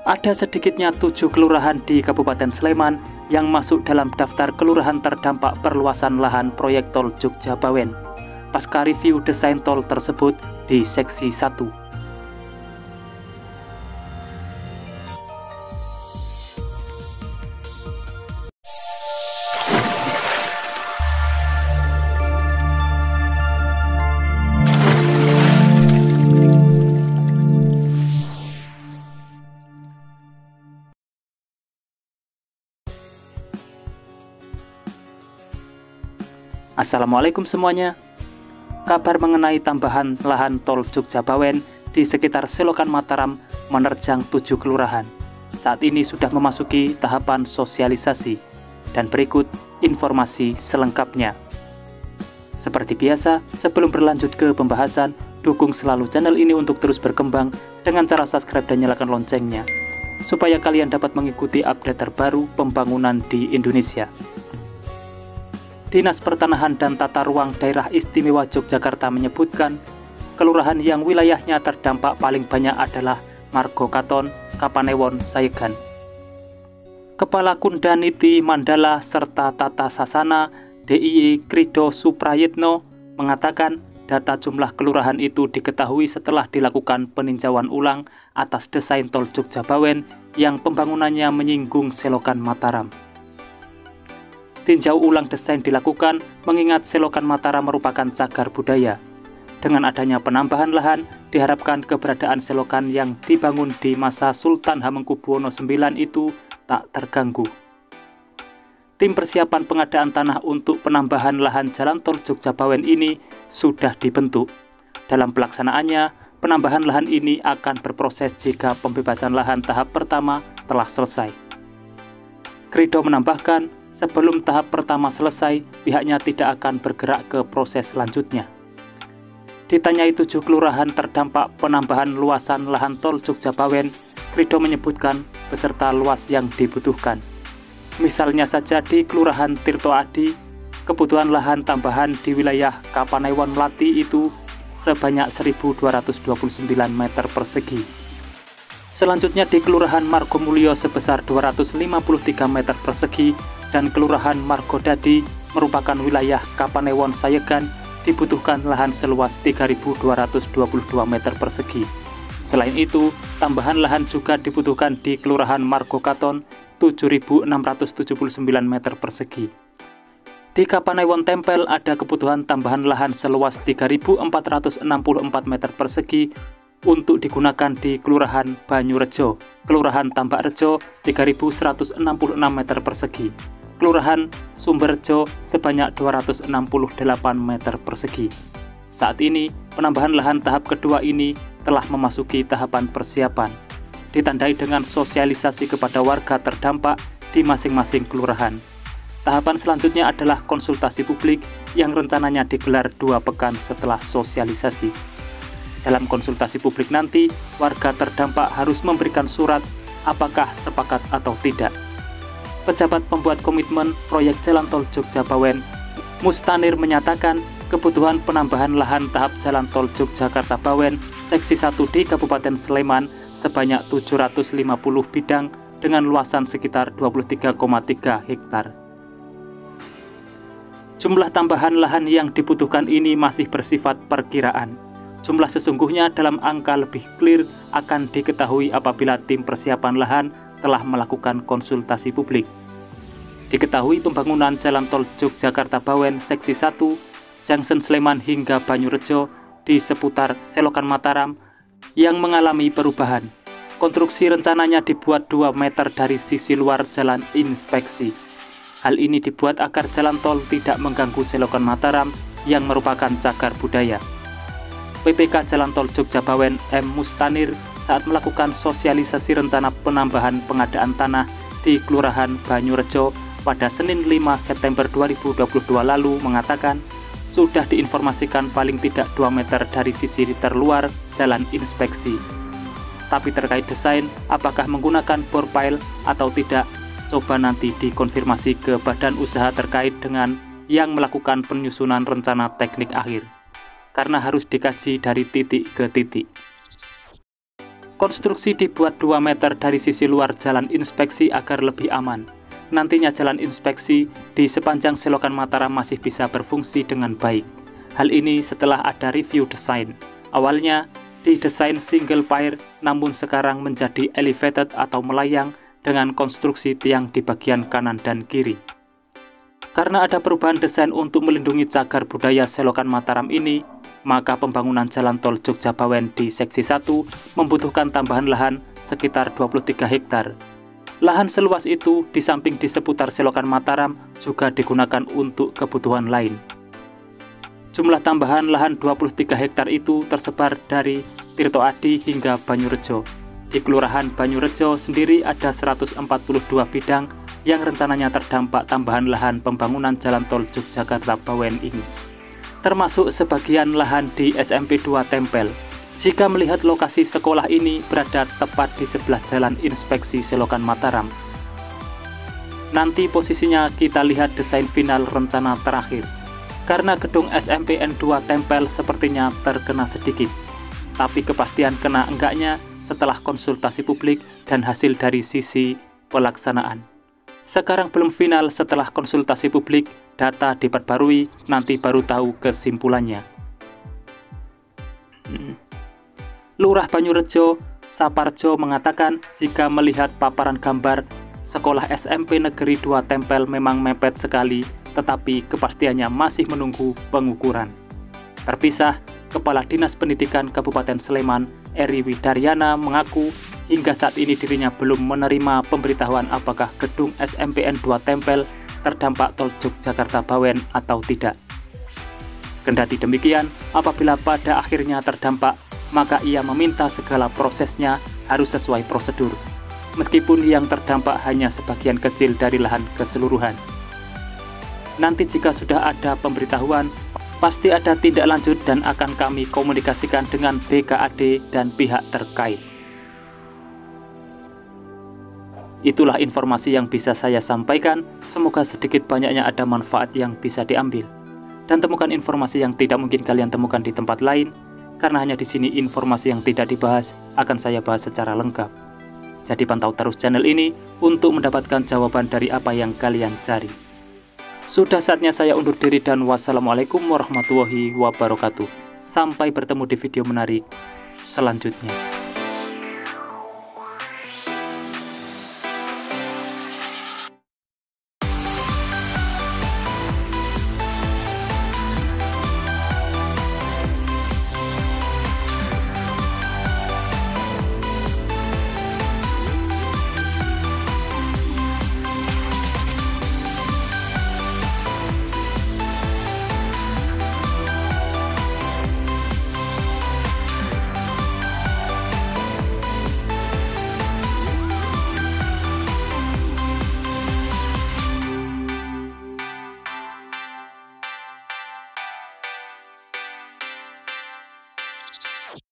Ada sedikitnya 7 kelurahan di Kabupaten Sleman yang masuk dalam daftar kelurahan terdampak perluasan lahan proyek tol Jogja-Bawen pasca review desain tol tersebut di seksi 1. Assalamualaikum semuanya. Kabar mengenai tambahan lahan tol Jogja-Bawen di sekitar Selokan Mataram menerjang 7 kelurahan. Saat ini sudah memasuki tahapan sosialisasi. Dan berikut informasi selengkapnya. Seperti biasa, sebelum berlanjut ke pembahasan, dukung selalu channel ini untuk terus berkembang dengan cara subscribe dan nyalakan loncengnya, supaya kalian dapat mengikuti update terbaru pembangunan di Indonesia. Dinas Pertanahan dan Tata Ruang Daerah Istimewa Yogyakarta menyebutkan, kelurahan yang wilayahnya terdampak paling banyak adalah Margo Katon, Kapanewon, Sayegan. Kepala Kundaniti Mandala serta Tata Sasana DIY Krido Suprayitno mengatakan data jumlah kelurahan itu diketahui setelah dilakukan peninjauan ulang atas desain tol Jogja-Bawen yang pembangunannya menyinggung Selokan Mataram. Tinjau ulang desain dilakukan mengingat Selokan Mataram merupakan cagar budaya. Dengan adanya penambahan lahan, diharapkan keberadaan selokan yang dibangun di masa Sultan Hamengkubuwono IX itu tak terganggu. Tim persiapan pengadaan tanah untuk penambahan lahan jalan tol Jogja-Bawen ini sudah dibentuk. Dalam pelaksanaannya, penambahan lahan ini akan berproses jika pembebasan lahan tahap pertama telah selesai. Krido menambahkan, sebelum tahap pertama selesai, pihaknya tidak akan bergerak ke proses selanjutnya. Ditanyai 7 kelurahan terdampak penambahan luasan lahan tol Jogja-Bawen, Krido menyebutkan beserta luas yang dibutuhkan. Misalnya saja di Kelurahan Tirto Adi, kebutuhan lahan tambahan di wilayah Kapanewon Melati itu sebanyak 1.229 meter persegi. Selanjutnya di Kelurahan Margomulyo sebesar 253 meter persegi, dan Kelurahan Margodadi merupakan wilayah Kapanewon Sayegan dibutuhkan lahan seluas 3.222 meter persegi. Selain itu, tambahan lahan juga dibutuhkan di Kelurahan Margo Katon 7.679 meter persegi. Di Kapanewon Tempel ada kebutuhan tambahan lahan seluas 3.464 meter persegi untuk digunakan di Kelurahan Banyurejo, Kelurahan Tambak Rejo 3.166 meter persegi, Kelurahan Sumberjo sebanyak 268 meter persegi. Saat ini, penambahan lahan tahap kedua ini telah memasuki tahapan persiapan, ditandai dengan sosialisasi kepada warga terdampak di masing-masing kelurahan. Tahapan selanjutnya adalah konsultasi publik yang rencananya digelar 2 pekan setelah sosialisasi. Dalam konsultasi publik nanti, warga terdampak harus memberikan surat apakah sepakat atau tidak. Pejabat pembuat komitmen proyek jalan tol Jogja-Bawen, Mustanir, menyatakan kebutuhan penambahan lahan tahap jalan tol Yogyakarta-Bawen seksi 1 di Kabupaten Sleman sebanyak 750 bidang dengan luasan sekitar 23,3 hektar. Jumlah tambahan lahan yang dibutuhkan ini masih bersifat perkiraan. Jumlah sesungguhnya dalam angka lebih clear akan diketahui apabila tim persiapan lahan telah melakukan konsultasi publik. Diketahui pembangunan jalan tol Yogyakarta-Bawen seksi 1, Junction Sleman hingga Banyurejo di seputar Selokan Mataram yang mengalami perubahan. Konstruksi rencananya dibuat 2 meter dari sisi luar jalan inspeksi. Hal ini dibuat agar jalan tol tidak mengganggu Selokan Mataram yang merupakan cagar budaya. PPK Jalan Tol Jogja-Bawen M. Mustanir saat melakukan sosialisasi rencana penambahan pengadaan tanah di Kelurahan Banyurejo pada Senin 5 September 2022 lalu mengatakan sudah diinformasikan paling tidak 2 meter dari sisi terluar jalan inspeksi. Tapi terkait desain, apakah menggunakan bore pile atau tidak, coba nanti dikonfirmasi ke badan usaha terkait dengan yang melakukan penyusunan rencana teknik akhir. Karena harus dikaji dari titik ke titik. Konstruksi dibuat 2 meter dari sisi luar jalan inspeksi agar lebih aman. Nantinya jalan inspeksi di sepanjang selokan Mataram masih bisa berfungsi dengan baik. Hal ini setelah ada review desain. Awalnya didesain single pier, namun sekarang menjadi elevated atau melayang dengan konstruksi tiang di bagian kanan dan kiri. Karena ada perubahan desain untuk melindungi cagar budaya selokan Mataram ini, maka pembangunan jalan tol Jogja-Bawen di seksi 1 membutuhkan tambahan lahan sekitar 23 hektar. Lahan seluas itu di samping di seputar selokan Mataram juga digunakan untuk kebutuhan lain. Jumlah tambahan lahan 23 hektar itu tersebar dari Tirto Adi hingga Banyurejo. Di Kelurahan Banyurejo sendiri ada 142 bidang yang rencananya terdampak tambahan lahan pembangunan jalan tol Yogyakarta-Bawen ini, termasuk sebagian lahan di SMP 2 Tempel. Jika melihat lokasi sekolah ini berada tepat di sebelah jalan inspeksi selokan Mataram. Nanti posisinya kita lihat desain final rencana terakhir. Karena gedung SMPN 2 Tempel sepertinya terkena sedikit, tapi kepastian kena enggaknya setelah konsultasi publik dan hasil dari sisi pelaksanaan. Sekarang belum final, setelah konsultasi publik, data diperbarui, nanti baru tahu kesimpulannya. Lurah Banyurejo, Saparjo mengatakan jika melihat paparan gambar, sekolah SMP Negeri 2 Tempel memang mepet sekali, tetapi kepastiannya masih menunggu pengukuran. Terpisah, Kepala Dinas Pendidikan Kabupaten Sleman, Eri Widaryana mengaku hingga saat ini dirinya belum menerima pemberitahuan apakah gedung SMPN 2 Tempel terdampak tol Yogyakarta-Bawen atau tidak. Kendati demikian, apabila pada akhirnya terdampak, maka ia meminta segala prosesnya harus sesuai prosedur, meskipun yang terdampak hanya sebagian kecil dari lahan keseluruhan. Nanti jika sudah ada pemberitahuan, pasti ada tindak lanjut dan akan kami komunikasikan dengan BKAD dan pihak terkait. Itulah informasi yang bisa saya sampaikan, semoga sedikit banyaknya ada manfaat yang bisa diambil. Dan temukan informasi yang tidak mungkin kalian temukan di tempat lain, karena hanya di sini informasi yang tidak dibahas akan saya bahas secara lengkap. Jadi pantau terus channel ini untuk mendapatkan jawaban dari apa yang kalian cari. Sudah saatnya saya undur diri dan wassalamualaikum warahmatullahi wabarakatuh. Sampai bertemu di video menarik selanjutnya.